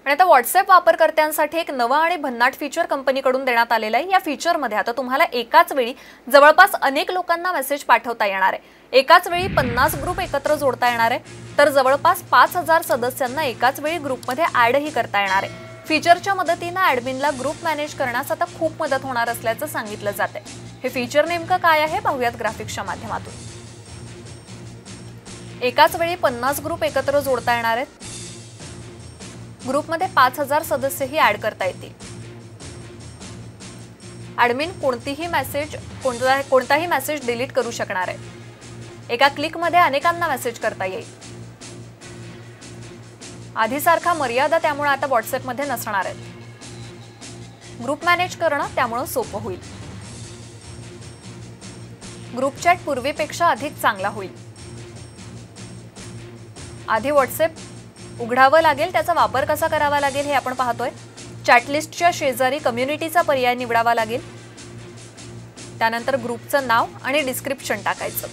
आणि आता WhatsApp वापरकर्त्यांसाठी एक नवा आणि भन्नाट फीचर कंपनीकडून देण्यात आलेला आहे। या फीचरमध्ये आता तुम्हाला एकाच वेळी जवळपास अनेक लोकांना मेसेज पाठवता येणार आहे। एकाच वेळी 50 ग्रुप एकत्र जोडता येणार आहे, तर जवळपास 5000 सदस्यांना एकाच वेळी ग्रुपमध्ये ॲडही करता येणार आहे। फीचरच्या मदतीने ॲडमिनला ग्रुप मॅनेज करण्यास आता खूप मदत होणार असल्याचं सांगितलं जाते। हे फीचर नेमकं काय आहे पाहूयात ग्राफिक्सच्या माध्यमातून। एकाच वेळी 50 ग्रुप एकत्र जोडता येणार आहेत। ग्रुपमध्ये 5000 सदस्यही ॲड करता येतील। ॲडमिन कोणताही मेसेज डिलीट करू शकणार आहे। एका क्लिकमध्ये अनेकांना मेसेज करता येईल। आधीसारखा मर्यादा त्यामुळे आता WhatsAppमध्ये नसणार आहेत। ग्रुप मॅनेज करणं त्यामुळे सोपं होईल। ग्रुप चॅट पूर्वीपेक्षा अधिक चांगला होईल। आधी WhatsApp उघडावं लागेल, त्याचा वापर कसा करावा लागेल हे आपण पाहतोय। चॅटलिस्टच्या शेजारी कम्युनिटीचा पर्याय निवडावा लागेल। त्यानंतर ग्रुपचं नाव आणि डिस्क्रिप्शन टाकायचं।